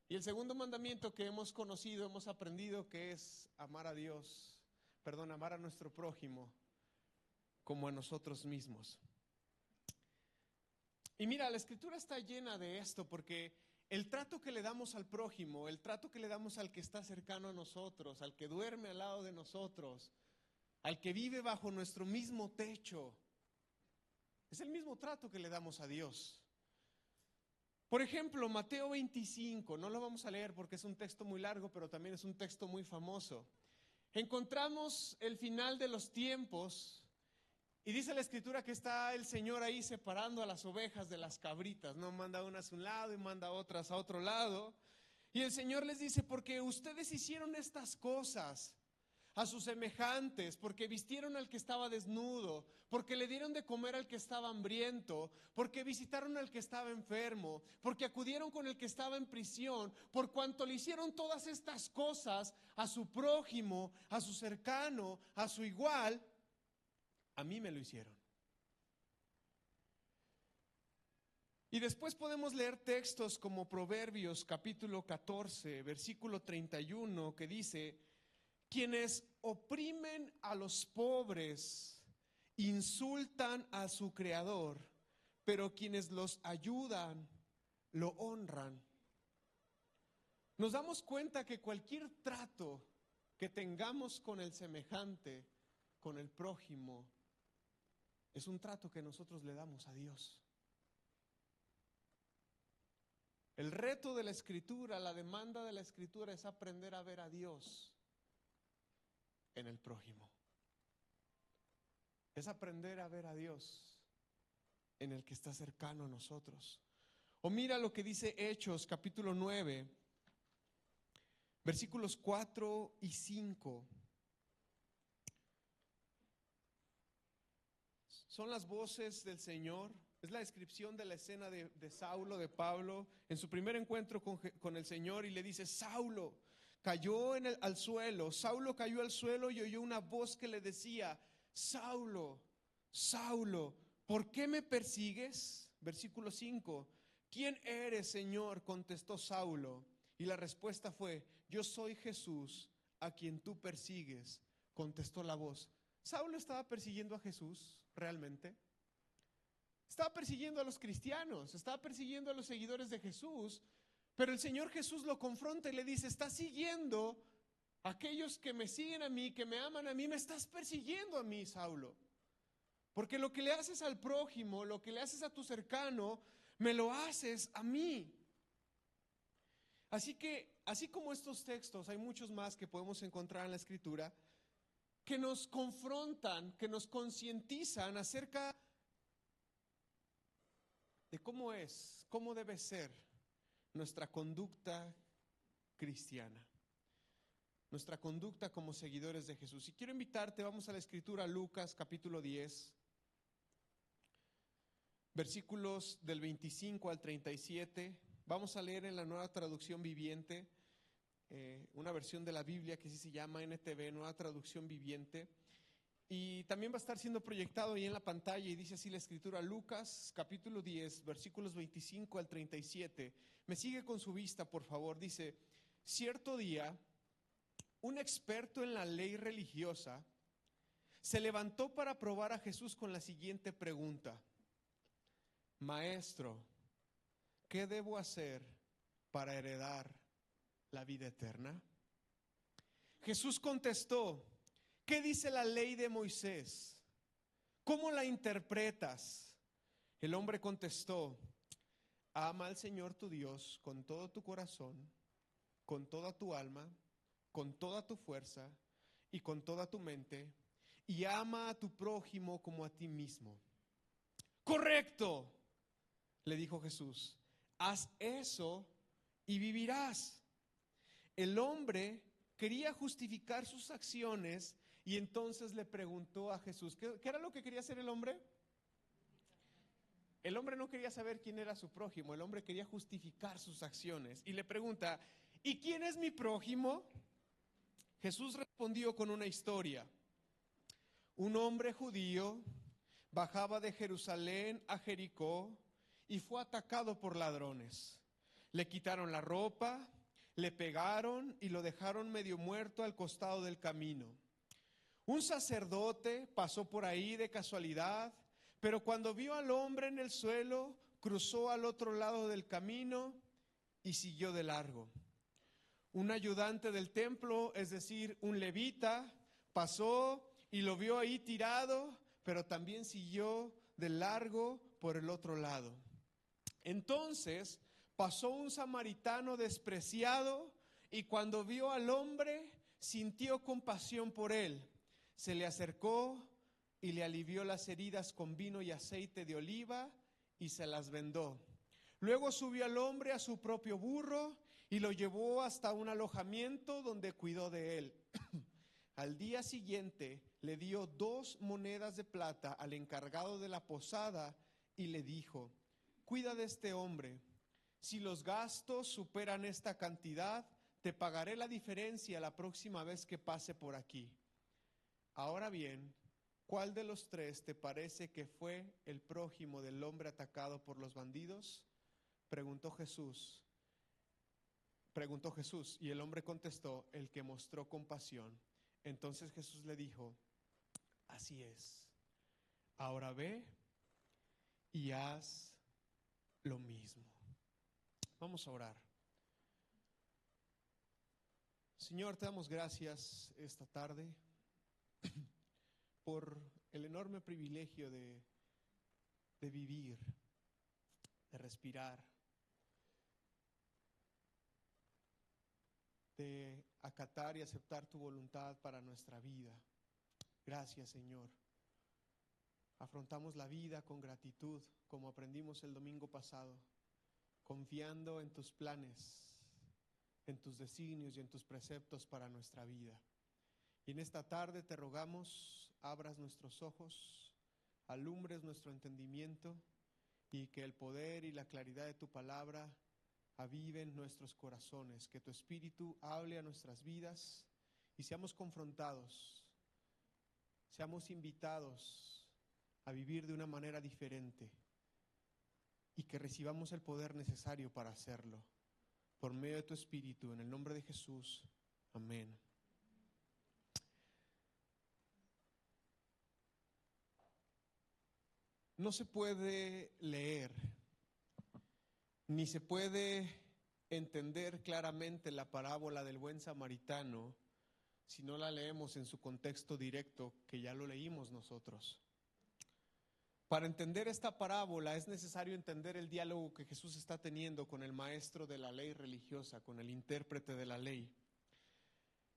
Y el segundo mandamiento que hemos conocido, hemos aprendido que es amar a Dios, amar a nuestro prójimo como a nosotros mismos. Y mira, la Escritura está llena de esto porque el trato que le damos al prójimo, el trato que le damos al que está cercano a nosotros, al que duerme al lado de nosotros, al que vive bajo nuestro mismo techo, es el mismo trato que le damos a Dios. Por ejemplo, Mateo 25, no lo vamos a leer porque es un texto muy largo, pero también es un texto muy famoso. Encontramos el final de los tiempos y dice la Escritura que está el Señor ahí separando a las ovejas de las cabritas, ¿no? Manda unas a un lado y manda otras a otro lado. Y el Señor les dice, porque ustedes hicieron estas cosas a sus semejantes, porque vistieron al que estaba desnudo, porque le dieron de comer al que estaba hambriento, porque visitaron al que estaba enfermo, porque acudieron con el que estaba en prisión, por cuanto le hicieron todas estas cosas a su prójimo, a su cercano, a su igual, a mí me lo hicieron. Y después podemos leer textos como Proverbios capítulo 14, versículo 31, que dice: quienes oprimen a los pobres insultan a su creador, pero quienes los ayudan lo honran. Nos damos cuenta que cualquier trato que tengamos con el semejante, con el prójimo, es un trato que nosotros le damos a Dios. El reto de la Escritura, la demanda de la Escritura es aprender a ver a Dios en el prójimo. Es aprender a ver a Dios en el que está cercano a nosotros. O mira lo que dice Hechos capítulo 9, versículos 4 y 5. Son las voces del Señor. Es la descripción de la escena de Saulo, de Pablo, en su primer encuentro con el Señor, y le dice: Saulo cayó al suelo. Saulo cayó al suelo y oyó una voz que le decía: Saulo, Saulo, ¿por qué me persigues? Versículo 5. ¿Quién eres, Señor?, contestó Saulo. Y la respuesta fue: yo soy Jesús, a quien tú persigues, contestó la voz. ¿Saulo estaba persiguiendo a Jesús realmente? Estaba persiguiendo a los cristianos, estaba persiguiendo a los seguidores de Jesús, pero el Señor Jesús lo confronta y le dice: estás siguiendo a aquellos que me siguen a mí, que me aman a mí, me estás persiguiendo a mí, Saulo. Porque lo que le haces al prójimo, lo que le haces a tu cercano, me lo haces a mí. Así que, así como estos textos, hay muchos más que podemos encontrar en la Escritura que nos confrontan, que nos concientizan acerca de cómo debe ser nuestra conducta cristiana, nuestra conducta como seguidores de Jesús. Y quiero invitarte, vamos a la Escritura, Lucas capítulo 10, versículos del 25 al 37. Vamos a leer en la Nueva Traducción Viviente, una versión de la Biblia que sí se llama NTV, Nueva Traducción Viviente. Y también va a estar siendo proyectado ahí en la pantalla, y dice así la Escritura, Lucas capítulo 10, versículos 25 al 37. Me sigue con su vista, por favor. Dice: cierto día, un experto en la ley religiosa se levantó para probar a Jesús con la siguiente pregunta: Maestro, ¿qué debo hacer para heredar la vida eterna? Jesús contestó: ¿qué dice la ley de Moisés? ¿Cómo la interpretas? El hombre contestó: ama al Señor tu Dios con todo tu corazón, con toda tu alma, con toda tu fuerza y con toda tu mente, y ama a tu prójimo como a ti mismo. Correcto, le dijo Jesús, haz eso y vivirás. El hombre quería justificar sus acciones y entonces le preguntó a Jesús, ¿qué era lo que quería hacer el hombre? El hombre no quería saber quién era su prójimo, el hombre quería justificar sus acciones y le pregunta: ¿y quién es mi prójimo? Jesús respondió con una historia. Un hombre judío bajaba de Jerusalén a Jericó y fue atacado por ladrones. Le quitaron la ropa, le pegaron y lo dejaron medio muerto al costado del camino. Un sacerdote pasó por ahí de casualidad, pero cuando vio al hombre en el suelo, cruzó al otro lado del camino y siguió de largo. Un ayudante del templo, es decir, un levita, pasó y lo vio ahí tirado, pero también siguió de largo por el otro lado. Entonces pasó un samaritano despreciado y cuando vio al hombre, sintió compasión por él. Se le acercó y le alivió las heridas con vino y aceite de oliva y se las vendó. Luego subió al hombre a su propio burro y lo llevó hasta un alojamiento donde cuidó de él. Al día siguiente le dio 2 monedas de plata al encargado de la posada y le dijo: cuida de este hombre. Si los gastos superan esta cantidad, te pagaré la diferencia la próxima vez que pase por aquí. Ahora bien, ¿cuál de los 3 te parece que fue el prójimo del hombre atacado por los bandidos? Preguntó Jesús, y el hombre contestó: el que mostró compasión. Entonces Jesús le dijo: así es. Ahora ve y haz lo mismo. Vamos a orar. Señor, te damos gracias esta tarde por el enorme privilegio de vivir, de respirar, de acatar y aceptar tu voluntad para nuestra vida. Gracias, Señor. Afrontamos la vida con gratitud, como aprendimos el domingo pasado, confiando en tus planes, en tus designios y en tus preceptos para nuestra vida. Y en esta tarde te rogamos, abras nuestros ojos, alumbres nuestro entendimiento y que el poder y la claridad de tu palabra aviven nuestros corazones, que tu Espíritu hable a nuestras vidas y seamos confrontados, seamos invitados a vivir de una manera diferente y que recibamos el poder necesario para hacerlo. Por medio de tu Espíritu, en el nombre de Jesús. Amén. No se puede leer, ni se puede entender claramente la parábola del buen samaritano si no la leemos en su contexto directo, que ya lo leímos nosotros. Para entender esta parábola es necesario entender el diálogo que Jesús está teniendo con el maestro de la ley religiosa, con el intérprete de la ley.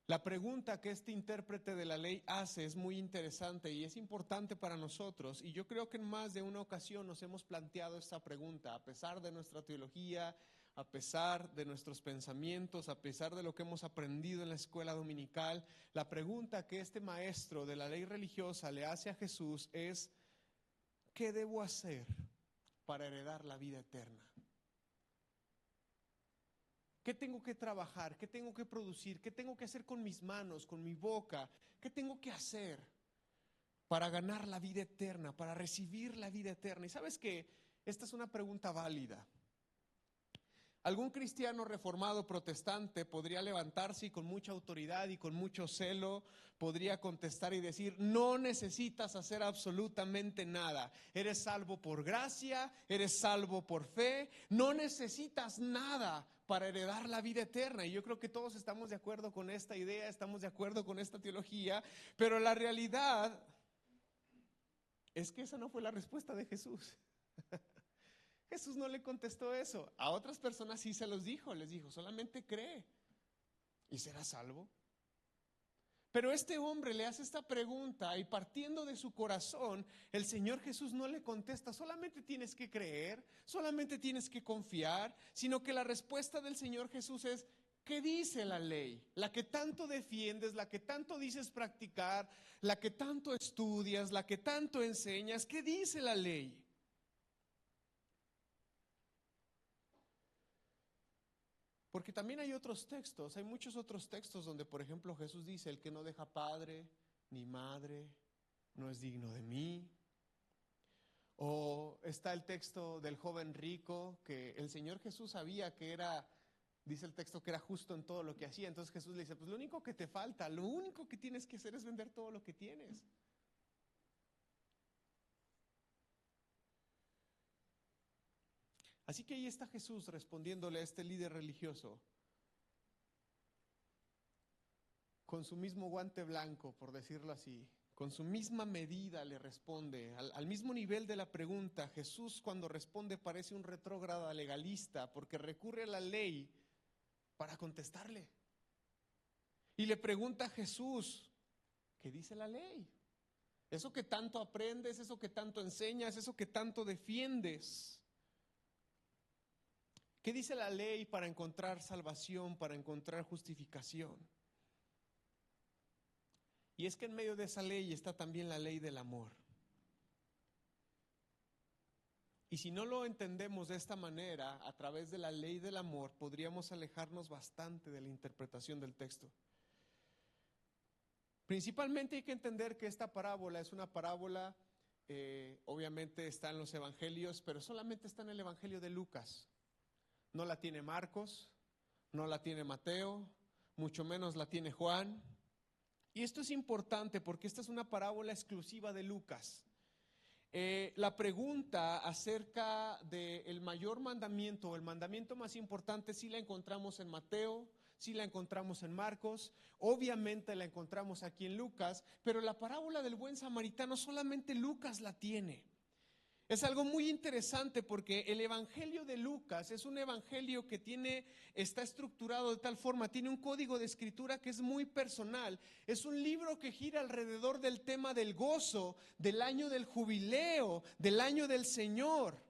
La pregunta que este intérprete de la ley hace es muy interesante y es importante para nosotros, y yo creo que en más de una ocasión nos hemos planteado esta pregunta, a pesar de nuestra teología, a pesar de nuestros pensamientos, a pesar de lo que hemos aprendido en la escuela dominical. La pregunta que este maestro de la ley religiosa le hace a Jesús es: ¿qué debo hacer para heredar la vida eterna? ¿Qué tengo que trabajar? ¿Qué tengo que producir? ¿Qué tengo que hacer con mis manos, con mi boca? ¿Qué tengo que hacer para ganar la vida eterna, para recibir la vida eterna? Y sabes que esta es una pregunta válida. Algún cristiano reformado protestante podría levantarse y con mucha autoridad y con mucho celo podría contestar y decir: no necesitas hacer absolutamente nada. Eres salvo por gracia, eres salvo por fe, no necesitas nada para heredar la vida eterna. Y yo creo que todos estamos de acuerdo con esta idea, estamos de acuerdo con esta teología, pero la realidad es que esa no fue la respuesta de Jesús. Jesús no le contestó eso. A otras personas sí se los dijo, les dijo: solamente cree y serás salvo. Pero este hombre le hace esta pregunta y partiendo de su corazón, el Señor Jesús no le contesta: solamente tienes que creer, solamente tienes que confiar, sino que la respuesta del Señor Jesús es: ¿qué dice la ley? La que tanto defiendes, la que tanto dices practicar, la que tanto estudias, la que tanto enseñas, ¿qué dice la ley? Porque también hay otros textos, hay muchos otros textos donde, por ejemplo, Jesús dice: el que no deja padre ni madre no es digno de mí. O está el texto del joven rico, que el Señor Jesús sabía que era, dice el texto, que era justo en todo lo que hacía. Entonces Jesús le dice, pues lo único que te falta, lo único que tienes que hacer es vender todo lo que tienes. Así que ahí está Jesús respondiéndole a este líder religioso con su mismo guante blanco, por decirlo así, con su misma medida le responde, al mismo nivel de la pregunta. Jesús cuando responde parece un retrógrada legalista porque recurre a la ley para contestarle. Y le pregunta a Jesús, ¿qué dice la ley? Eso que tanto aprendes, eso que tanto enseñas, eso que tanto defiendes. ¿Qué dice la ley para encontrar salvación, para encontrar justificación? Y es que en medio de esa ley está también la ley del amor. Y si no lo entendemos de esta manera, a través de la ley del amor, podríamos alejarnos bastante de la interpretación del texto. Principalmente hay que entender que esta parábola es una parábola, obviamente está en los evangelios, pero solamente está en el evangelio de Lucas. No la tiene Marcos, no la tiene Mateo, mucho menos la tiene Juan. Y esto es importante porque esta es una parábola exclusiva de Lucas. La pregunta acerca del mayor mandamiento, o el mandamiento más importante, sí la encontramos en Mateo, sí la encontramos en Marcos, obviamente la encontramos aquí en Lucas, pero la parábola del buen samaritano solamente Lucas la tiene. Es algo muy interesante porque el evangelio de Lucas es un evangelio que está estructurado de tal forma, tiene un código de escritura que es muy personal. Es un libro que gira alrededor del tema del gozo, del año del jubileo, del año del Señor.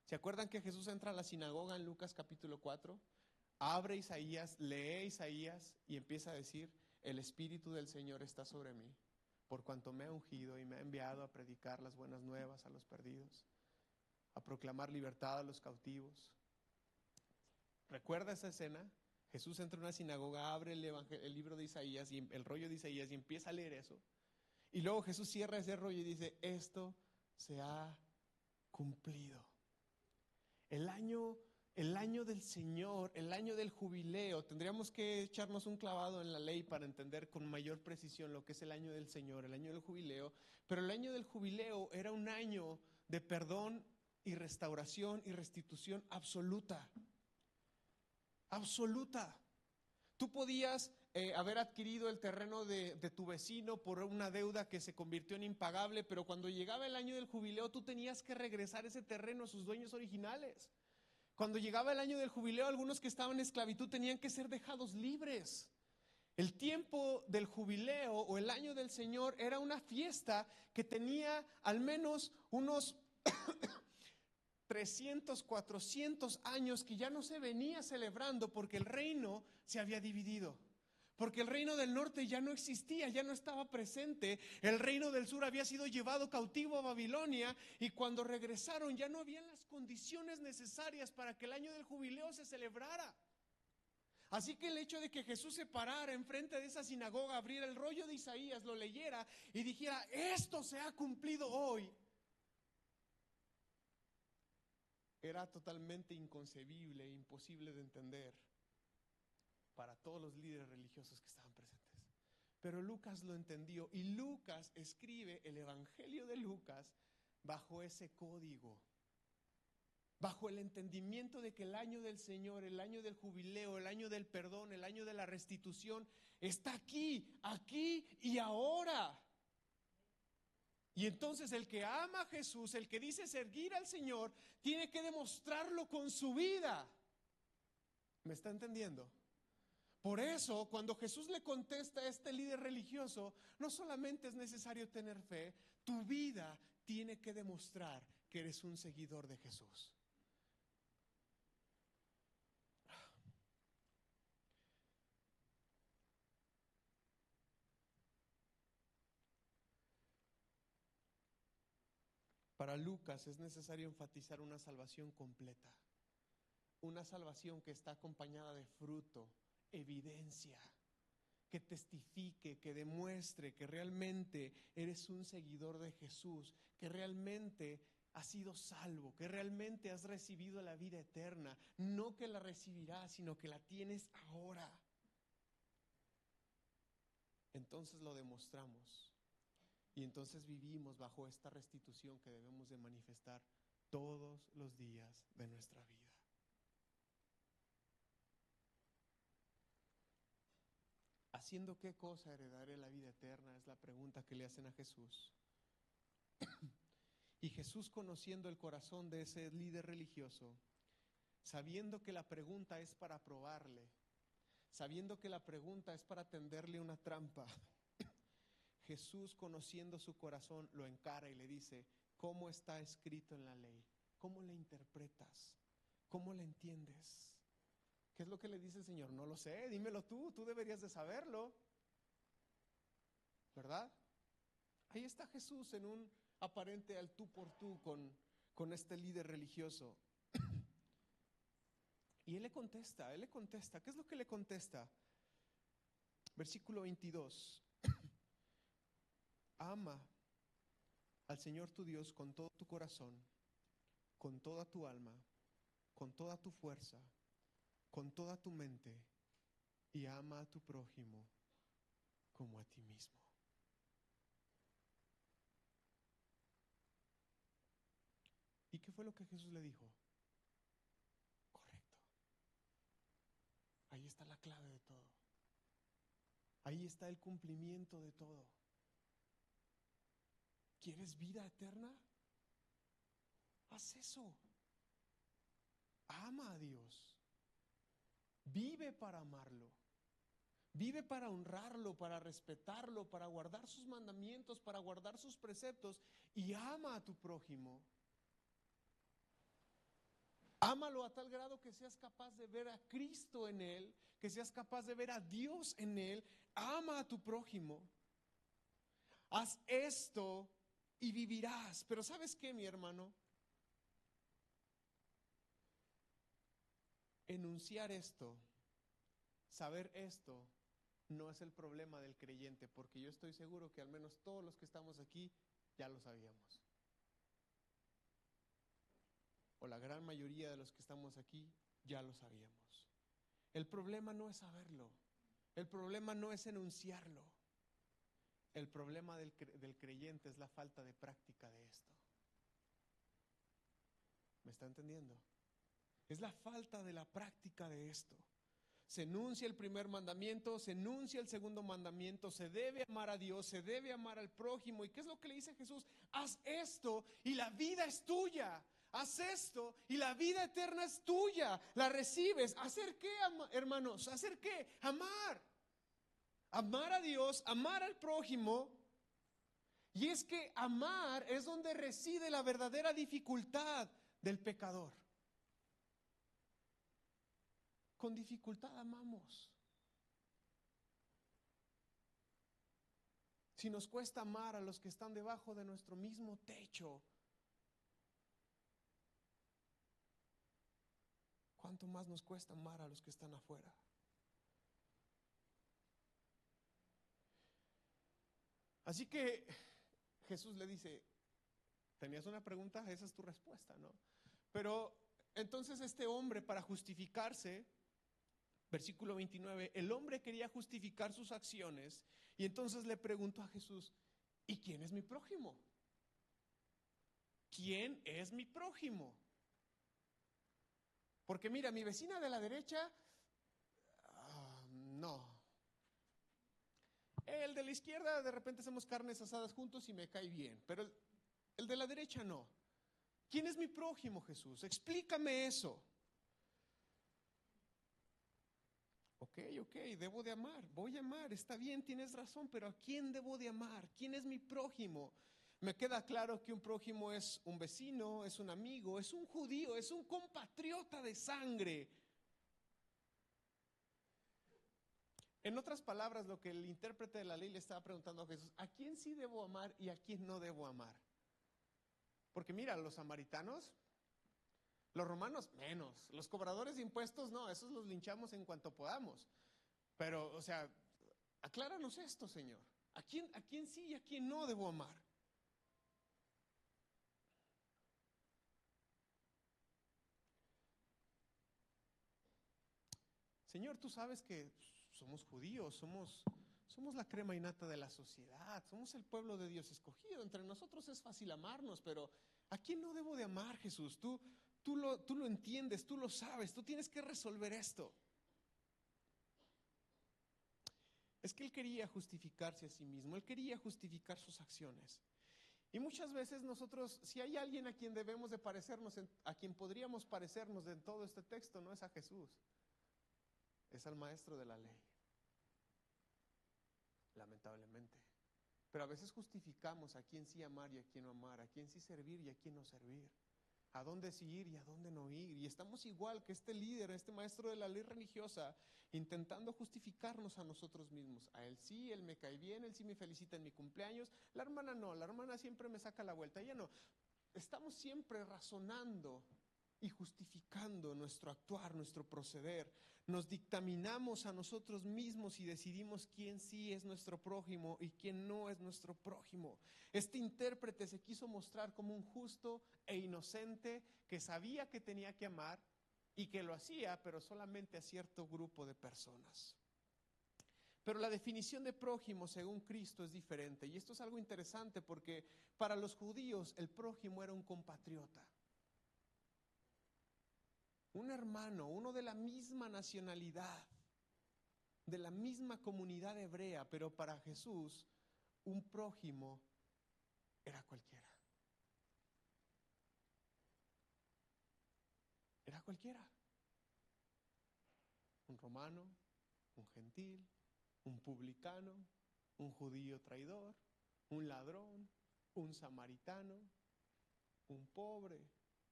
¿Se acuerdan que Jesús entra a la sinagoga en Lucas capítulo 4? Abre Isaías, lee Isaías y empieza a decir, el Espíritu del Señor está sobre mí, por cuanto me ha ungido y me ha enviado a predicar las buenas nuevas a los perdidos, a proclamar libertad a los cautivos. ¿Recuerda esa escena? Jesús entra a una sinagoga, abre el libro de Isaías, y el rollo de Isaías, y empieza a leer eso. Y luego Jesús cierra ese rollo y dice, esto se ha cumplido. El año del Señor, el año del jubileo, tendríamos que echarnos un clavado en la ley para entender con mayor precisión lo que es el año del Señor, el año del jubileo. Pero el año del jubileo era un año de perdón y restauración y restitución absoluta. Absoluta. Tú podías haber adquirido el terreno de tu vecino por una deuda que se convirtió en impagable, pero cuando llegaba el año del jubileo tú tenías que regresar ese terreno a sus dueños originales. Cuando llegaba el año del jubileo, algunos que estaban en esclavitud tenían que ser dejados libres. El tiempo del jubileo o el año del Señor era una fiesta que tenía al menos unos 300, 400 años que ya no se venía celebrando porque el reino se había dividido. Porque el reino del norte ya no existía, ya no estaba presente. El reino del sur había sido llevado cautivo a Babilonia y cuando regresaron ya no habían las condiciones necesarias para que el año del jubileo se celebrara. Así que el hecho de que Jesús se parara enfrente de esa sinagoga, abriera el rollo de Isaías, lo leyera y dijera, esto se ha cumplido hoy, era totalmente inconcebible e imposible de entender para todos los líderes religiosos que estaban presentes. Pero Lucas lo entendió y Lucas escribe el Evangelio de Lucas bajo ese código, bajo el entendimiento de que el año del Señor, el año del jubileo, el año del perdón, el año de la restitución está aquí y ahora. Y entonces el que ama a Jesús, el que dice seguir al Señor, tiene que demostrarlo con su vida. ¿Me está entendiendo? Por eso, cuando Jesús le contesta a este líder religioso, no solamente es necesario tener fe, tu vida tiene que demostrar que eres un seguidor de Jesús. Para Lucas es necesario enfatizar una salvación completa, una salvación que está acompañada de fruto, evidencia, que testifique, que demuestre que realmente eres un seguidor de Jesús, que realmente has sido salvo, que realmente has recibido la vida eterna, no que la recibirás, sino que la tienes ahora. Entonces lo demostramos y entonces vivimos bajo esta restitución que debemos de manifestar todos los días de nuestra vida. ¿Haciendo qué cosa heredaré la vida eterna? Es la pregunta que le hacen a Jesús. Y Jesús, conociendo el corazón de ese líder religioso, sabiendo que la pregunta es para probarle, sabiendo que la pregunta es para tenderle una trampa, Jesús, conociendo su corazón, lo encara y le dice: ¿cómo está escrito en la ley? ¿Cómo la interpretas? ¿Cómo la entiendes? ¿Qué es lo que le dice el Señor? No lo sé, dímelo tú deberías de saberlo, ¿verdad? Ahí está Jesús en un aparente al tú por tú con este líder religioso. Y él le contesta, ¿qué es lo que le contesta? Versículo 22. Ama al Señor tu Dios con todo tu corazón, con toda tu alma, con toda tu fuerza, con toda tu mente, y ama a tu prójimo como a ti mismo. ¿Y qué fue lo que Jesús le dijo? Correcto. Ahí está la clave de todo. Ahí está el cumplimiento de todo. ¿Quieres vida eterna? Haz eso. Ama a Dios. Vive para amarlo. Vive para honrarlo, para respetarlo, para guardar sus mandamientos, para guardar sus preceptos, y ama a tu prójimo. Ámalo a tal grado que seas capaz de ver a Cristo en él, que seas capaz de ver a Dios en él. Ama a tu prójimo. Haz esto y vivirás. Pero ¿sabes qué, mi hermano? Enunciar esto, saber esto, no es el problema del creyente, porque yo estoy seguro que al menos todos los que estamos aquí ya lo sabíamos. O la gran mayoría de los que estamos aquí ya lo sabíamos. El problema no es saberlo, el problema no es enunciarlo, el problema del creyente es la falta de práctica de esto. ¿Me está entendiendo? Es la falta de la práctica de esto. Se enuncia el primer mandamiento, se enuncia el segundo mandamiento, se debe amar a Dios, se debe amar al prójimo. ¿Y qué es lo que le dice Jesús? Haz esto y la vida es tuya. Haz esto y la vida eterna es tuya. La recibes. ¿Hacer qué, hermanos? ¿Hacer qué? Amar. Amar a Dios, amar al prójimo. Y es que amar es donde reside la verdadera dificultad del pecador. Con dificultad amamos. Si nos cuesta amar a los que están debajo de nuestro mismo techo, ¿cuánto más nos cuesta amar a los que están afuera? Así que Jesús le dice: ¿tenías una pregunta? Esa es tu respuesta, ¿no? Pero entonces este hombre, para justificarse, versículo 29, el hombre quería justificar sus acciones y entonces le preguntó a Jesús: ¿y quién es mi prójimo? ¿Quién es mi prójimo? Porque mira, mi vecina de la derecha, no. El de la izquierda, de repente hacemos carnes asadas juntos y me cae bien, pero el de la derecha no. ¿Quién es mi prójimo, Jesús? Explícame eso. Ok, debo de amar, voy a amar, está bien, tienes razón, pero ¿a quién debo de amar? ¿Quién es mi prójimo? Me queda claro que un prójimo es un vecino, es un amigo, es un judío, es un compatriota de sangre. En otras palabras, lo que el intérprete de la ley le estaba preguntando a Jesús: ¿a quién sí debo amar y a quién no debo amar? Porque mira, los samaritanos, los romanos menos, los cobradores de impuestos no, esos los linchamos en cuanto podamos. Pero, o sea, acláranos esto, Señor. ¿A quién sí y a quién no debo amar? Señor, tú sabes que somos judíos, somos la crema innata de la sociedad, somos el pueblo de Dios escogido. Entre nosotros es fácil amarnos, pero ¿a quién no debo de amar, Jesús? Tú lo entiendes, tú lo sabes, tú tienes que resolver esto. Es que él quería justificarse a sí mismo, él quería justificar sus acciones. Y muchas veces nosotros, si hay alguien a quien debemos de parecernos, a quien podríamos parecernos en todo este texto, no es a Jesús, es al maestro de la ley. Lamentablemente. Pero a veces justificamos a quién sí amar y a quién no amar, a quién sí servir y a quién no servir, a dónde sí ir y a dónde no ir. Y estamos igual que este líder, este maestro de la ley religiosa, intentando justificarnos a nosotros mismos. A él sí, él me cae bien, él sí me felicita en mi cumpleaños. La hermana no, la hermana siempre me saca la vuelta, ella no. Estamos siempre razonando y justificando nuestro actuar, nuestro proceder. Nos dictaminamos a nosotros mismos y decidimos quién sí es nuestro prójimo y quién no es nuestro prójimo. Este intérprete se quiso mostrar como un justo e inocente que sabía que tenía que amar y que lo hacía, pero solamente a cierto grupo de personas. Pero la definición de prójimo según Cristo es diferente, y esto es algo interesante porque para los judíos el prójimo era un compatriota, un hermano, uno de la misma nacionalidad, de la misma comunidad hebrea, pero para Jesús un prójimo era cualquiera. Era cualquiera. Un romano, un gentil, un publicano, un judío traidor, un ladrón, un samaritano, un pobre,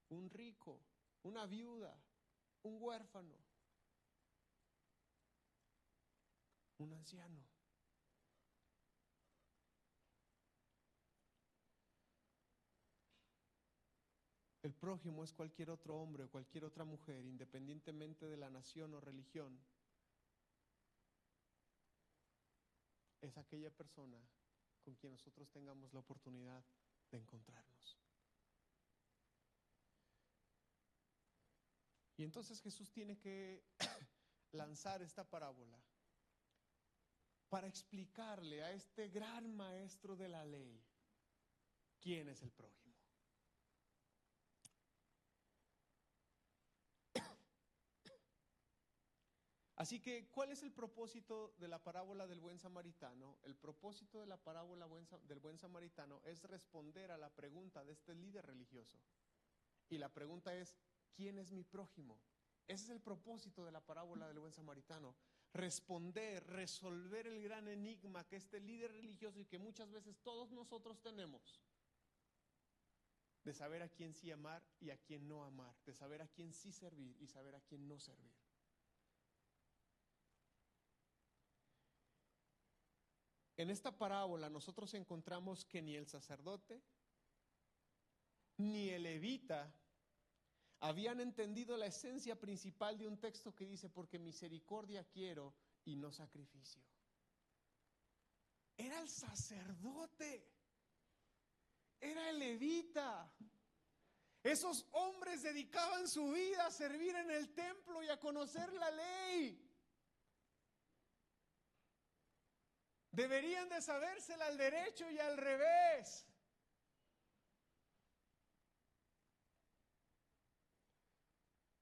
un rico, una viuda, un huérfano, un anciano. El prójimo es cualquier otro hombre o cualquier otra mujer, independientemente de la nación o religión. Es aquella persona con quien nosotros tengamos la oportunidad de encontrarnos. Y entonces Jesús tiene que lanzar esta parábola para explicarle a este gran maestro de la ley quién es el prójimo. Así que, ¿cuál es el propósito de la parábola del buen samaritano? El propósito de la parábola del buen samaritano es responder a la pregunta de este líder religioso. Y la pregunta es, ¿quién es mi prójimo? Ese es el propósito de la parábola del buen samaritano. Responder, resolver el gran enigma que este líder religioso y que muchas veces todos nosotros tenemos, de saber a quién sí amar y a quién no amar, de saber a quién sí servir y saber a quién no servir. En esta parábola nosotros encontramos que ni el sacerdote ni el levita habían entendido la esencia principal de un texto que dice, porque misericordia quiero y no sacrificio. Era el sacerdote, era el levita. Esos hombres dedicaban su vida a servir en el templo y a conocer la ley. Deberían de sabérsela al derecho y al revés.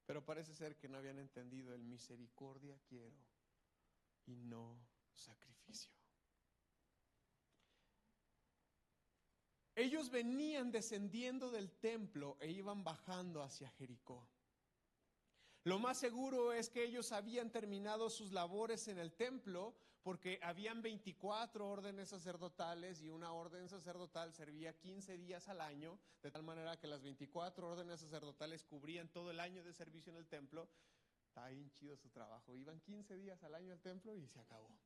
Pero parece ser que no habían entendido el misericordia quiero y no sacrificio. Ellos venían descendiendo del templo e iban bajando hacia Jericó. Lo más seguro es que ellos habían terminado sus labores en el templo porque habían 24 órdenes sacerdotales y una orden sacerdotal servía 15 días al año, de tal manera que las 24 órdenes sacerdotales cubrían todo el año de servicio en el templo. Está bien chido su trabajo. Iban 15 días al año al templo y se acabó.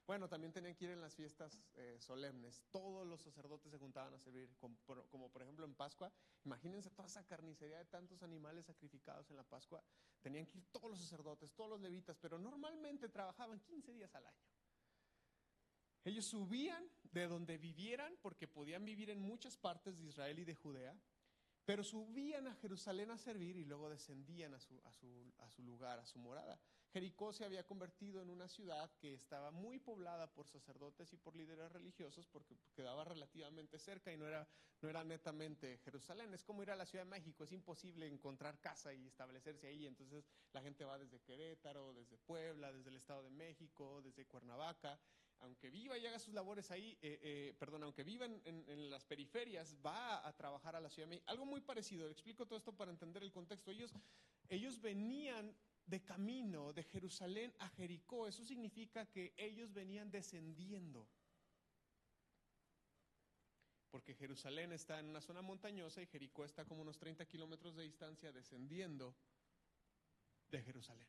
Bueno, también tenían que ir en las fiestas solemnes. Todos los sacerdotes se juntaban a servir, como por ejemplo en Pascua. Imagínense toda esa carnicería de tantos animales sacrificados en la Pascua. Tenían que ir todos los sacerdotes, todos los levitas, pero normalmente trabajaban 15 días al año. Ellos subían de donde vivieran, porque podían vivir en muchas partes de Israel y de Judea, pero subían a Jerusalén a servir y luego descendían a su lugar, a su morada. Jericó se había convertido en una ciudad que estaba muy poblada por sacerdotes y por líderes religiosos porque quedaba relativamente cerca y no era netamente Jerusalén. Es como ir a la Ciudad de México, es imposible encontrar casa y establecerse ahí. Entonces la gente va desde Querétaro, desde Puebla, desde el Estado de México, desde Cuernavaca. Aunque viva y haga sus labores ahí, aunque viva en las periferias, va a trabajar a la Ciudad de México. Algo muy parecido, le explico todo esto para entender el contexto. Ellos venían de camino de Jerusalén a Jericó. Eso significa que ellos venían descendiendo. Porque Jerusalén está en una zona montañosa y Jericó está como unos 30 kilómetros de distancia descendiendo de Jerusalén.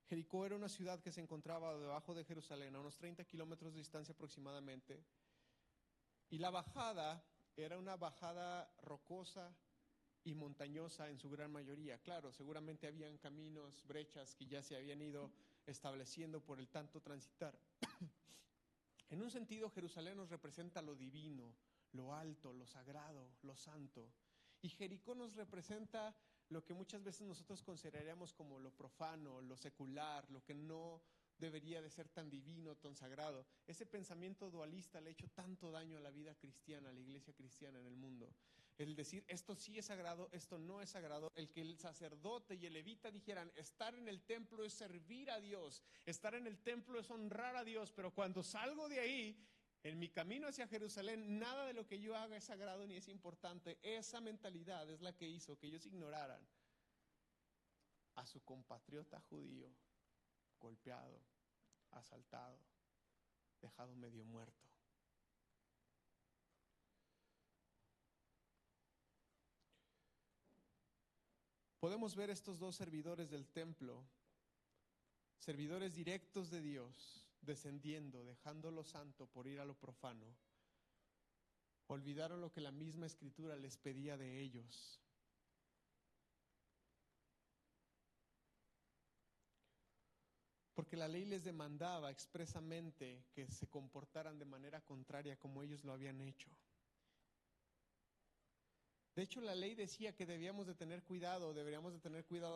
Jericó era una ciudad que se encontraba debajo de Jerusalén, a unos 30 kilómetros de distancia aproximadamente. Y la bajada era una bajada rocosa y montañosa en su gran mayoría. Claro, seguramente habían caminos, brechas que ya se habían ido estableciendo por el tanto transitar. En un sentido, Jerusalén nos representa lo divino, lo alto, lo sagrado, lo santo. Y Jericó nos representa lo que muchas veces nosotros consideraríamos como lo profano, lo secular, lo que no debería de ser tan divino, tan sagrado. Ese pensamiento dualista le ha hecho tanto daño a la vida cristiana, a la iglesia cristiana en el mundo. El decir, esto sí es sagrado, esto no es sagrado. El que el sacerdote y el levita dijeran, estar en el templo es servir a Dios, estar en el templo es honrar a Dios, pero cuando salgo de ahí, en mi camino hacia Jerusalén, nada de lo que yo haga es sagrado ni es importante. Esa mentalidad es la que hizo que ellos ignoraran a su compatriota judío, golpeado, asaltado, dejado medio muerto. Podemos ver estos dos servidores del templo, servidores directos de Dios, descendiendo, dejando lo santo por ir a lo profano. Olvidaron lo que la misma Escritura les pedía de ellos. Porque la ley les demandaba expresamente que se comportaran de manera contraria como ellos lo habían hecho. De hecho, la ley decía que deberíamos de tener cuidado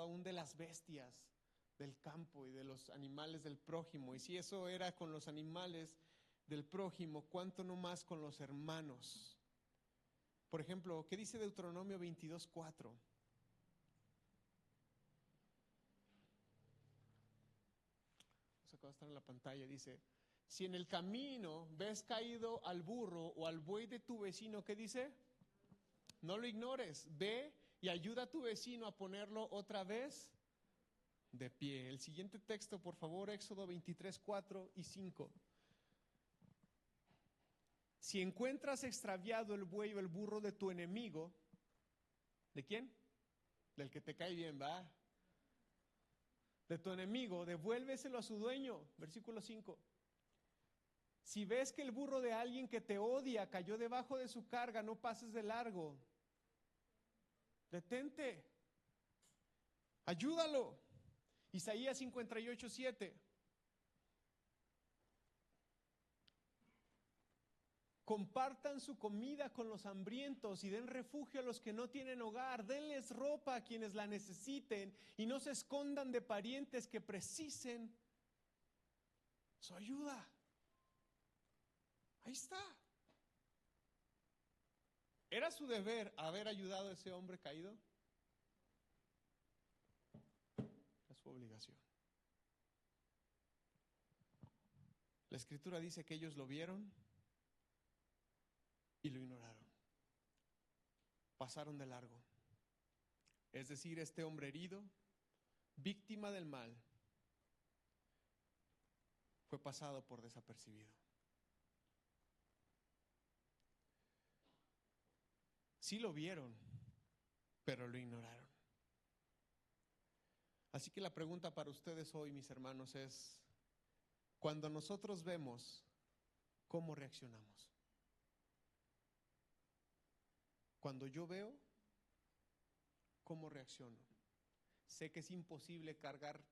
aún de las bestias del campo y de los animales del prójimo. Y si eso era con los animales del prójimo, ¿cuánto no más con los hermanos? Por ejemplo, ¿qué dice Deuteronomio 22:4? Acaba de estar en la pantalla, dice, si en el camino ves caído al burro o al buey de tu vecino, ¿qué dice? No lo ignores, ve y ayuda a tu vecino a ponerlo otra vez de pie. El siguiente texto, por favor, Éxodo 23:4 y 5. Si encuentras extraviado el buey o el burro de tu enemigo, ¿de quién? Del que te cae bien, ¿va? De tu enemigo, devuélveselo a su dueño. Versículo 5. Si ves que el burro de alguien que te odia cayó debajo de su carga, no pases de largo. Detente. Ayúdalo. Isaías 58:7. Compartan su comida con los hambrientos y den refugio a los que no tienen hogar. Denles ropa a quienes la necesiten y no se escondan de parientes que precisen su ayuda. Ahí está. ¿Era su deber haber ayudado a ese hombre caído? Era su obligación. La Escritura dice que ellos lo vieron y lo ignoraron. Pasaron de largo. Es decir, este hombre herido, víctima del mal, fue pasado por desapercibido. Sí lo vieron, pero lo ignoraron. Así que la pregunta para ustedes hoy, mis hermanos, es, cuando nosotros vemos, ¿cómo reaccionamos? Cuando yo veo, ¿cómo reacciono? Sé que es imposible cargar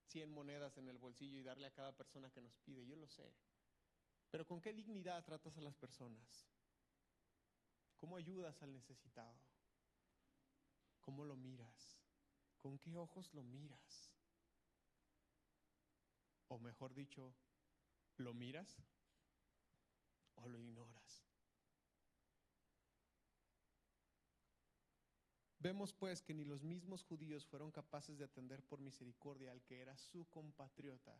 100 monedas en el bolsillo y darle a cada persona que nos pide, yo lo sé. Pero ¿con qué dignidad tratas a las personas? ¿Cómo ayudas al necesitado? ¿Cómo lo miras? ¿Con qué ojos lo miras? O mejor dicho, ¿lo miras o lo ignoras? Vemos pues que ni los mismos judíos fueron capaces de atender por misericordia al que era su compatriota,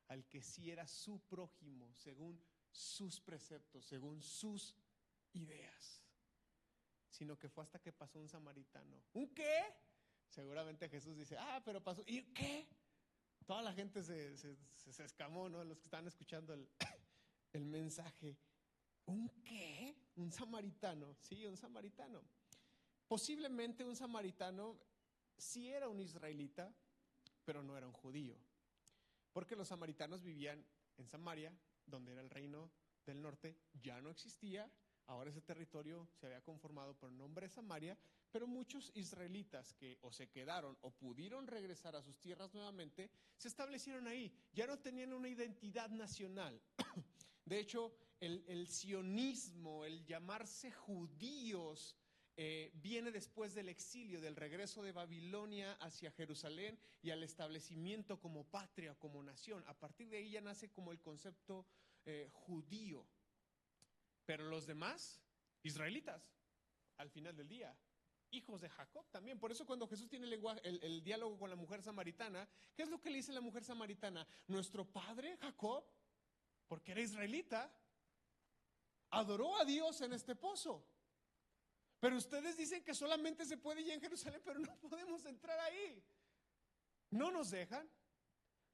al que sí era su prójimo, según sus preceptos, según sus ideas, sino que fue hasta que pasó un samaritano. ¿Un qué? Seguramente Jesús dice, pero pasó, ¿y qué? Toda la gente se escamó, ¿no? Los que estaban escuchando el mensaje. ¿Un qué? ¿Un samaritano? Sí, un samaritano. Posiblemente un samaritano sí era un israelita, pero no era un judío, porque los samaritanos vivían en Samaria, donde era el reino del norte, ya no existía. Ahora ese territorio se había conformado por el nombre de Samaria, pero muchos israelitas que o se quedaron o pudieron regresar a sus tierras nuevamente, se establecieron ahí. Ya no tenían una identidad nacional. De hecho, el sionismo, el llamarse judíos, viene después del exilio, del regreso de Babilonia hacia Jerusalén y al establecimiento como patria, como nación. A partir de ahí ya nace como el concepto judío. Pero los demás, israelitas, al final del día, hijos de Jacob también. Por eso cuando Jesús tiene el diálogo con la mujer samaritana, ¿qué es lo que le dice la mujer samaritana? Nuestro padre Jacob, porque era israelita, adoró a Dios en este pozo. Pero ustedes dicen que solamente se puede ir en Jerusalén, pero no podemos entrar ahí. No nos dejan,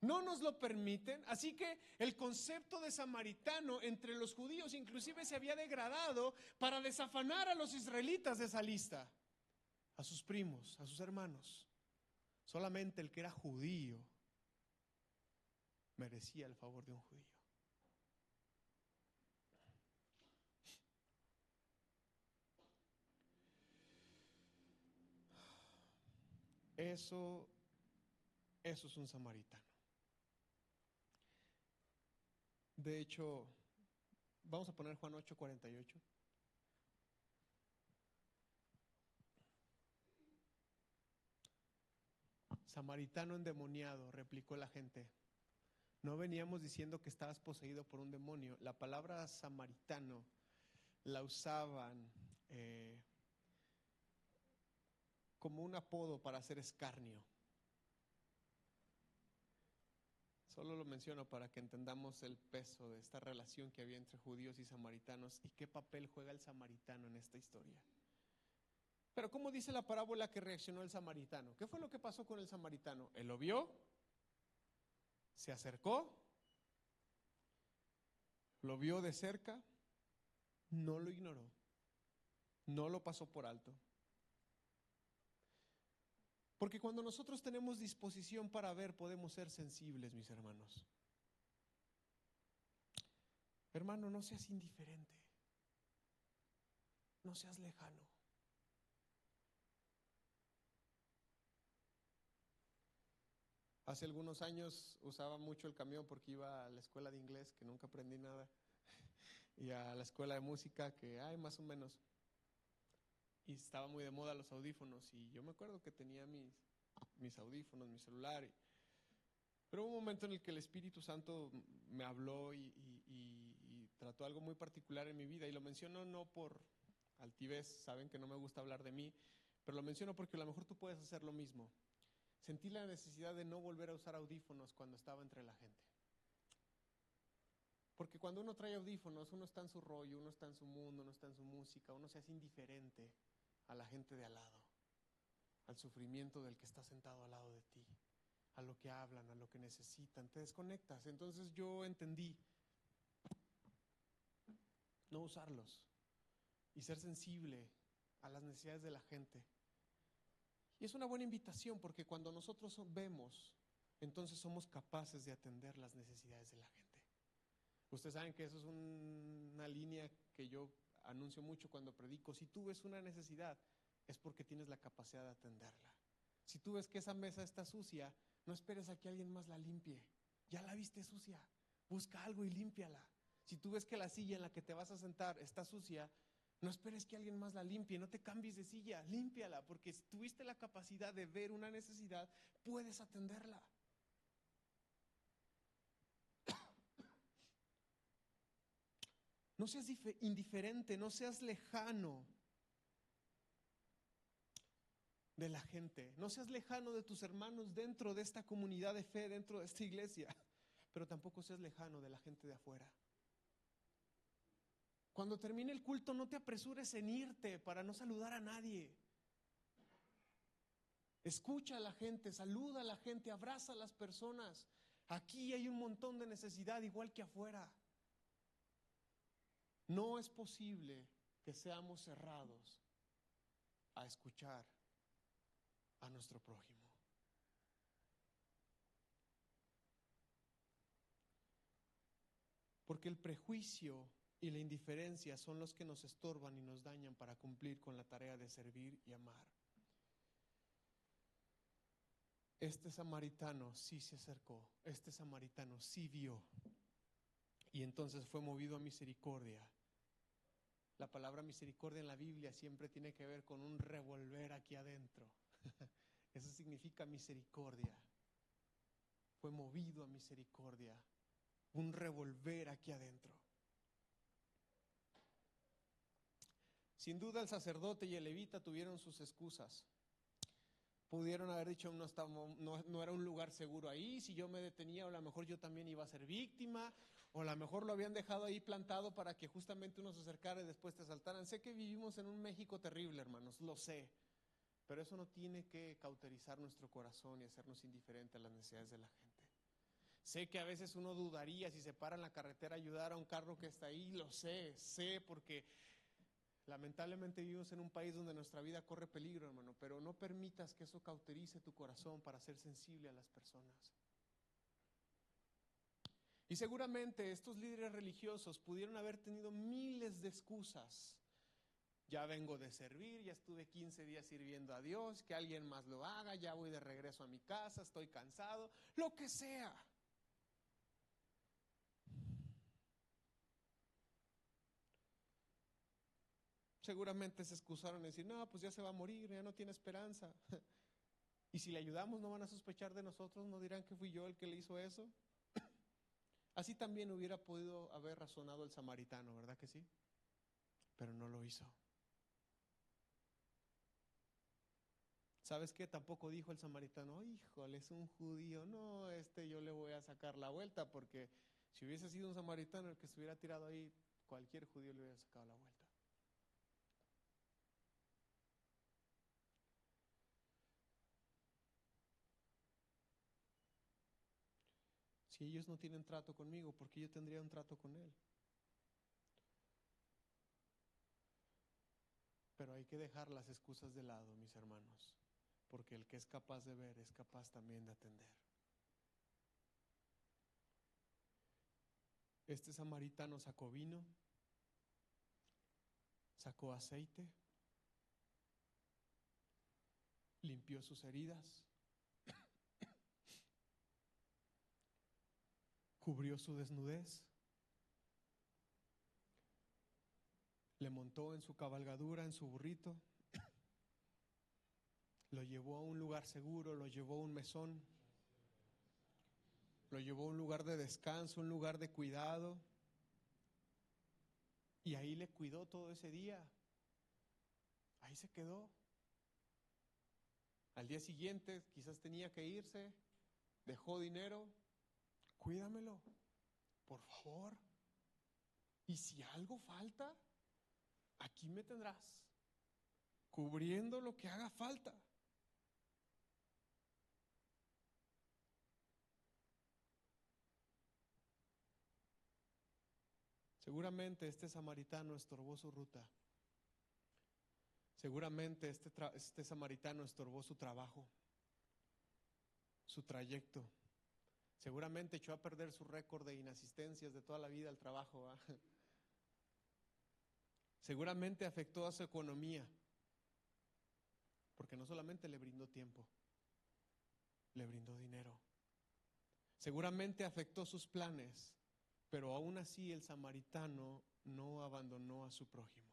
no nos lo permiten. Así que el concepto de samaritano entre los judíos inclusive se había degradado para desafanar a los israelitas de esa lista, a sus primos, a sus hermanos. Solamente el que era judío merecía el favor de un judío. Eso es un samaritano. De hecho, vamos a poner Juan 8:48. Samaritano endemoniado, replicó la gente. No veníamos diciendo que estabas poseído por un demonio. La palabra samaritano la usaban como un apodo para hacer escarnio. Solo lo menciono para que entendamos el peso de esta relación que había entre judíos y samaritanos y qué papel juega el samaritano en esta historia. Pero ¿cómo dice la parábola que reaccionó el samaritano? ¿Qué fue lo que pasó con el samaritano? Él lo vio, se acercó, lo vio de cerca, no lo ignoró, no lo pasó por alto. Porque cuando nosotros tenemos disposición para ver, podemos ser sensibles, mis hermanos. Hermano, no seas indiferente, no seas lejano. Hace algunos años usaba mucho el camión porque iba a la escuela de inglés, que nunca aprendí nada, y a la escuela de música, que hay más o menos. Y estaba muy de moda los audífonos, y yo me acuerdo que tenía mis audífonos, mi celular. Pero hubo un momento en el que el Espíritu Santo me habló y trató algo muy particular en mi vida. Y lo menciono no por altivez, saben que no me gusta hablar de mí, pero lo menciono porque a lo mejor tú puedes hacer lo mismo. Sentí la necesidad de no volver a usar audífonos cuando estaba entre la gente. Porque cuando uno trae audífonos, uno está en su rollo, uno está en su mundo, uno está en su música, uno se hace indiferente a la gente de al lado, al sufrimiento del que está sentado al lado de ti, a lo que hablan, a lo que necesitan, te desconectas. Entonces yo entendí no usarlos y ser sensible a las necesidades de la gente. Y es una buena invitación porque cuando nosotros vemos, entonces somos capaces de atender las necesidades de la gente. Ustedes saben que eso es una línea que yo anuncio mucho cuando predico. Si tú ves una necesidad, es porque tienes la capacidad de atenderla. Si tú ves que esa mesa está sucia, no esperes a que alguien más la limpie. Ya la viste sucia, busca algo y límpiala. Si tú ves que la silla en la que te vas a sentar está sucia, No esperes que alguien más la limpie, no te cambies de silla, límpiala, porque si tuviste la capacidad de ver una necesidad, puedes atenderla. No seas indiferente, no seas lejano de la gente, no seas lejano de tus hermanos dentro de esta comunidad de fe, dentro de esta iglesia, pero tampoco seas lejano de la gente de afuera. Cuando termine el culto, no te apresures en irte para no saludar a nadie. Escucha a la gente, saluda a la gente, abraza a las personas. Aquí hay un montón de necesidad, igual que afuera. No es posible que seamos cerrados a escuchar a nuestro prójimo. Porque el prejuicio y la indiferencia son los que nos estorban y nos dañan para cumplir con la tarea de servir y amar. Este samaritano sí se acercó, este samaritano sí vio, y entonces fue movido a misericordia. La palabra misericordia en la Biblia siempre tiene que ver con un revolver aquí adentro. Eso significa misericordia. Fue movido a misericordia, un revolver aquí adentro. Sin duda el sacerdote y el levita tuvieron sus excusas. Pudieron haber dicho, no era un lugar seguro ahí, si yo me detenía, o a lo mejor yo también iba a ser víctima, o a lo mejor lo habían dejado ahí plantado para que justamente uno se acercara y después te asaltaran. Sé que vivimos en un México terrible, hermanos, lo sé, pero eso no tiene que cauterizar nuestro corazón y hacernos indiferentes a las necesidades de la gente. Sé que a veces uno dudaría si se para en la carretera a ayudar a un carro que está ahí, lo sé porque lamentablemente vivimos en un país donde nuestra vida corre peligro, hermano, pero no permitas que eso cauterice tu corazón para ser sensible a las personas. Y seguramente estos líderes religiosos pudieron haber tenido miles de excusas. Ya vengo de servir, ya estuve 15 días sirviendo a Dios, que alguien más lo haga, ya voy de regreso a mi casa, estoy cansado, lo que sea. Seguramente se excusaron y decir, no, pues ya se va a morir, ya no tiene esperanza. Y si le ayudamos no van a sospechar de nosotros, no dirán que fui yo el que le hizo eso. Así también hubiera podido haber razonado el samaritano, ¿verdad que sí? Pero no lo hizo. ¿Sabes qué? Tampoco dijo el samaritano, híjole, es un judío, no, yo le voy a sacar la vuelta, porque si hubiese sido un samaritano el que estuviera tirado ahí, cualquier judío le hubiera sacado la vuelta. Si ellos no tienen trato conmigo, ¿por qué yo tendría un trato con él? Pero hay que dejar las excusas de lado, mis hermanos, porque el que es capaz de ver es capaz también de atender. Este samaritano sacó vino, sacó aceite, limpió sus heridas, cubrió su desnudez, le montó en su cabalgadura, en su burrito, lo llevó a un lugar seguro, lo llevó a un mesón, lo llevó a un lugar de descanso, un lugar de cuidado, y ahí le cuidó todo ese día. Ahí se quedó. Al día siguiente quizás tenía que irse, dejó dinero, cuídamelo, por favor. Y si algo falta, aquí me tendrás, cubriendo lo que haga falta. Seguramente este samaritano estorbó su ruta. Seguramente este samaritano estorbó su trabajo, su trayecto. Seguramente echó a perder su récord de inasistencias de toda la vida al trabajo. Seguramente afectó a su economía, porque no solamente le brindó tiempo, le brindó dinero. Seguramente afectó sus planes, pero aún así el samaritano no abandonó a su prójimo.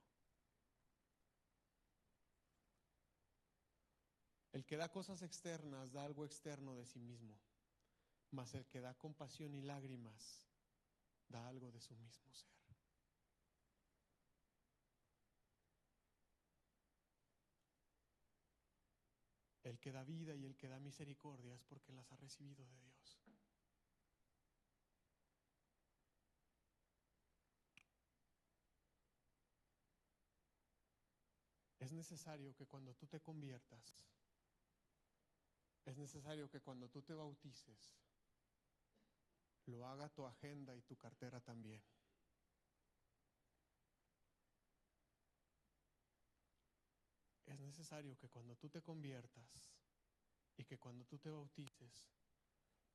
El que da cosas externas da algo externo de sí mismo, mas el que da compasión y lágrimas da algo de su mismo ser. El que da vida y el que da misericordia es porque las ha recibido de Dios. Es necesario que cuando tú te conviertas, es necesario que cuando tú te bautices, lo haga tu agenda y tu cartera también. Es necesario que cuando tú te conviertas y que cuando tú te bautices,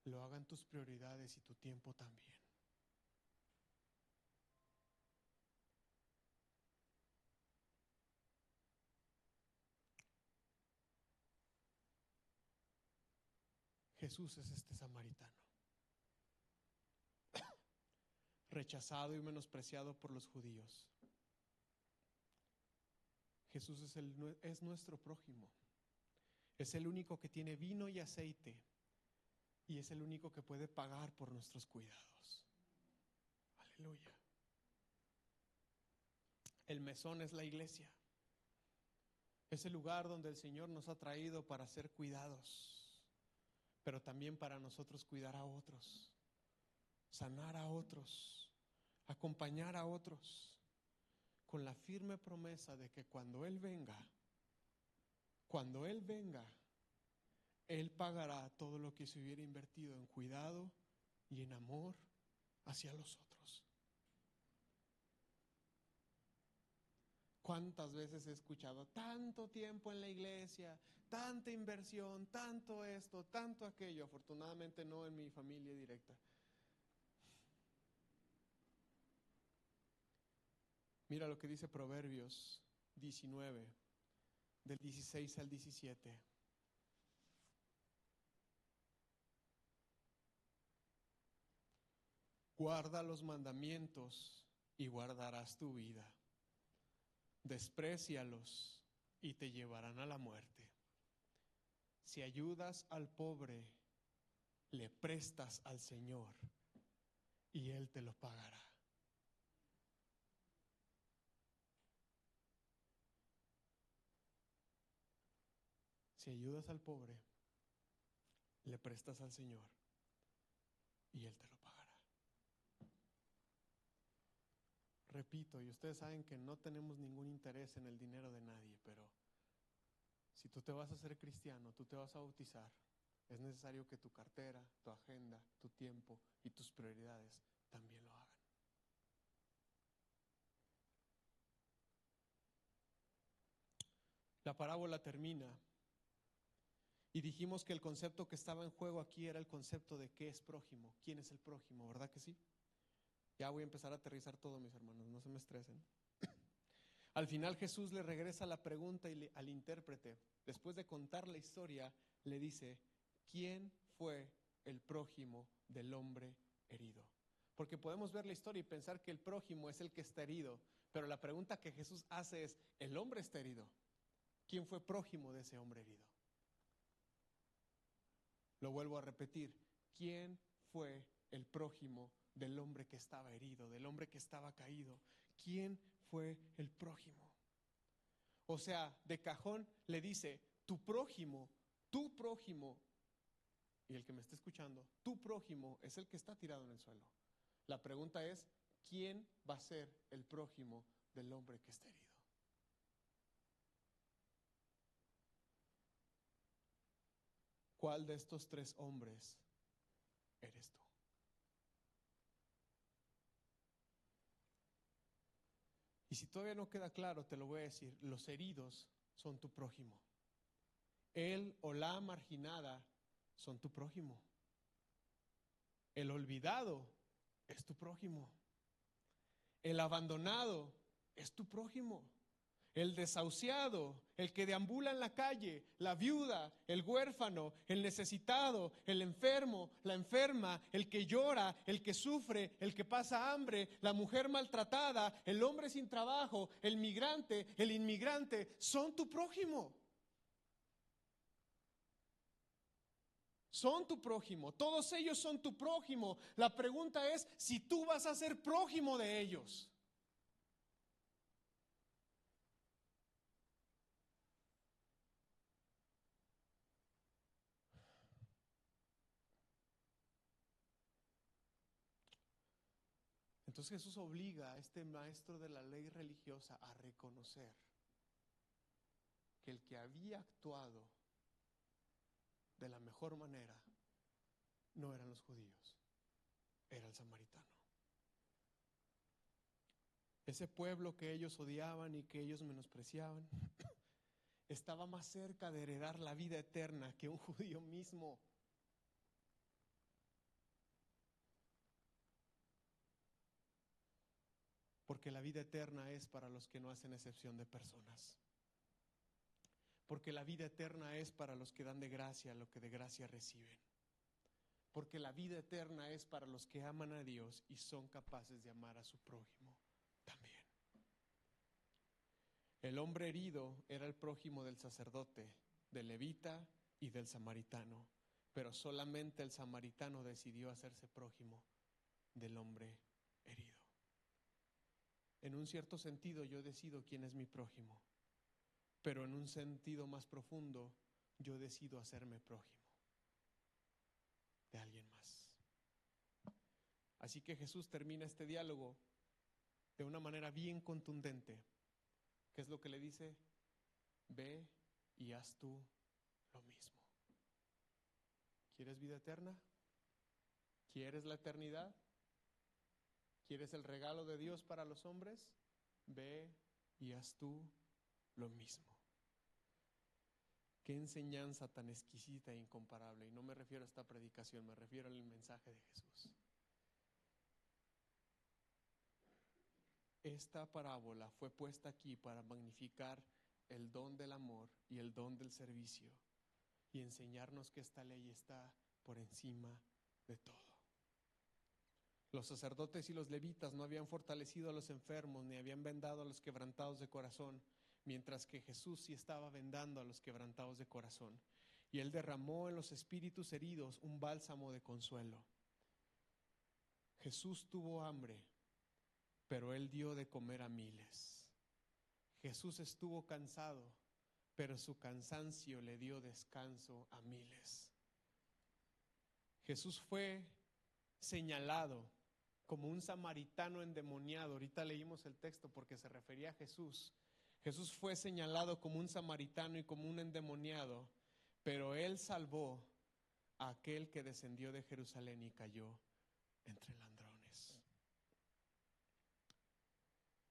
lo hagan tus prioridades y tu tiempo también. Jesús es este samaritano, rechazado y menospreciado por los judíos. Jesús es nuestro prójimo. Es el único que tiene vino y aceite y es el único que puede pagar por nuestros cuidados. Aleluya. El mesón es la iglesia. Es el lugar donde el Señor nos ha traído para ser cuidados, pero también para nosotros cuidar a otros, sanar a otros, acompañar a otros, con la firme promesa de que cuando Él venga, Él pagará todo lo que se hubiera invertido en cuidado y en amor hacia los otros. ¿Cuántas veces he escuchado tanto tiempo en la iglesia, tanta inversión, tanto esto, tanto aquello? Afortunadamente no en mi familia directa. Mira lo que dice Proverbios 19, del 16 al 17. Guarda los mandamientos y guardarás tu vida. Desprécialos y te llevarán a la muerte. Si ayudas al pobre, le prestas al Señor y Él te lo pagará. Si ayudas al pobre, le prestas al Señor y Él te lo pagará. Repito, y ustedes saben que no tenemos ningún interés en el dinero de nadie, pero si tú te vas a hacer cristiano, tú te vas a bautizar, es necesario que tu cartera, tu agenda, tu tiempo y tus prioridades también lo hagan. La parábola termina y dijimos que el concepto que estaba en juego aquí era el concepto de qué es prójimo, quién es el prójimo, ¿verdad que sí? Ya voy a empezar a aterrizar todo, mis hermanos, no se me estresen. Al final Jesús le regresa la pregunta al intérprete. Después de contar la historia, le dice, ¿quién fue el prójimo del hombre herido? Porque podemos ver la historia y pensar que el prójimo es el que está herido, pero la pregunta que Jesús hace es, ¿el hombre está herido? ¿Quién fue prójimo de ese hombre herido? Lo vuelvo a repetir, ¿quién fue el prójimo del hombre que estaba herido, del hombre que estaba caído? ¿Quién fue el prójimo? O sea, de cajón le dice, tu prójimo, y el que me está escuchando, tu prójimo es el que está tirado en el suelo. La pregunta es, ¿quién va a ser el prójimo del hombre que está herido? ¿Cuál de estos tres hombres eres tú? Y si todavía no queda claro, te lo voy a decir, los heridos son tu prójimo. Él o la marginada son tu prójimo. El olvidado es tu prójimo. El abandonado es tu prójimo. El desahuciado, el que deambula en la calle, la viuda, el huérfano, el necesitado, el enfermo, la enferma, el que llora, el que sufre, el que pasa hambre, la mujer maltratada, el hombre sin trabajo, el migrante, el inmigrante, son tu prójimo. son tu prójimo, todos ellos son tu prójimo. La pregunta es si tú vas a ser prójimo de ellos. Entonces Jesús obliga a este maestro de la ley religiosa a reconocer que el que había actuado de la mejor manera no eran los judíos, era el samaritano. Ese pueblo que ellos odiaban y que ellos menospreciaban estaba más cerca de heredar la vida eterna que un judío mismo. Porque la vida eterna es para los que no hacen excepción de personas. Porque la vida eterna es para los que dan de gracia lo que de gracia reciben. Porque la vida eterna es para los que aman a Dios y son capaces de amar a su prójimo también. El hombre herido era el prójimo del sacerdote, del levita y del samaritano, pero solamente el samaritano decidió hacerse prójimo del hombre herido. En un cierto sentido yo decido quién es mi prójimo, pero en un sentido más profundo yo decido hacerme prójimo de alguien más. Así que Jesús termina este diálogo de una manera bien contundente. ¿Qué es lo que le dice? Ve y haz tú lo mismo. ¿Quieres vida eterna? ¿Quieres la eternidad? ¿Quieres el regalo de Dios para los hombres? Ve y haz tú lo mismo. Qué enseñanza tan exquisita e incomparable. Y no me refiero a esta predicación, me refiero al mensaje de Jesús. Esta parábola fue puesta aquí para magnificar el don del amor y el don del servicio y enseñarnos que esta ley está por encima de todo. Los sacerdotes y los levitas no habían fortalecido a los enfermos ni habían vendado a los quebrantados de corazón, mientras que Jesús sí estaba vendando a los quebrantados de corazón. Y Él derramó en los espíritus heridos un bálsamo de consuelo. Jesús tuvo hambre, pero Él dio de comer a miles. Jesús estuvo cansado, pero su cansancio le dio descanso a miles. Jesús fue señalado como un samaritano endemoniado. Ahorita leímos el texto porque se refería a Jesús. Jesús fue señalado como un samaritano y como un endemoniado, pero Él salvó a aquel que descendió de Jerusalén y cayó entre ladrones.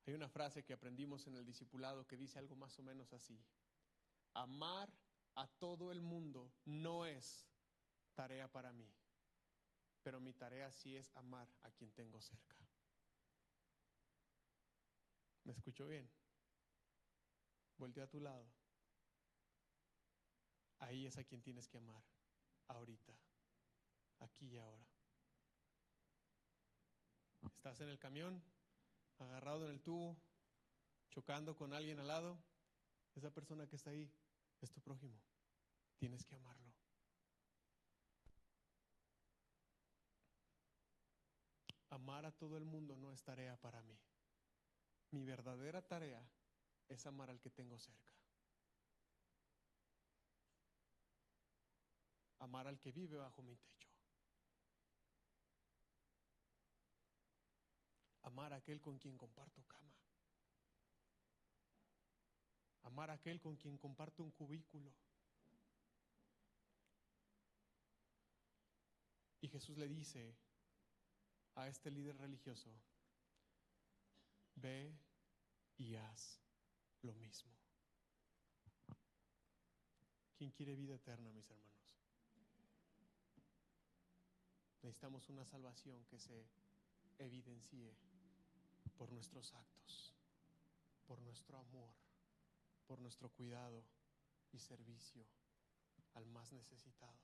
Hay una frase que aprendimos en el discipulado que dice algo más o menos así: amar a todo el mundo no es tarea para mí, pero mi tarea sí es amar a quien tengo cerca. ¿Me escuchó bien? Voltea a tu lado. Ahí es a quien tienes que amar, ahorita, aquí y ahora. Estás en el camión, agarrado en el tubo, chocando con alguien al lado. Esa persona que está ahí es tu prójimo. Tienes que amarlo. Amar a todo el mundo no es tarea para mí. Mi verdadera tarea es amar al que tengo cerca. Amar al que vive bajo mi techo. Amar a aquel con quien comparto cama. Amar a aquel con quien comparto un cubículo. Y Jesús le dice a este líder religioso: ve y haz lo mismo. ¿Quién quiere vida eterna, mis hermanos? Necesitamos una salvación que se evidencie por nuestros actos, por nuestro amor, por nuestro cuidado y servicio al más necesitado.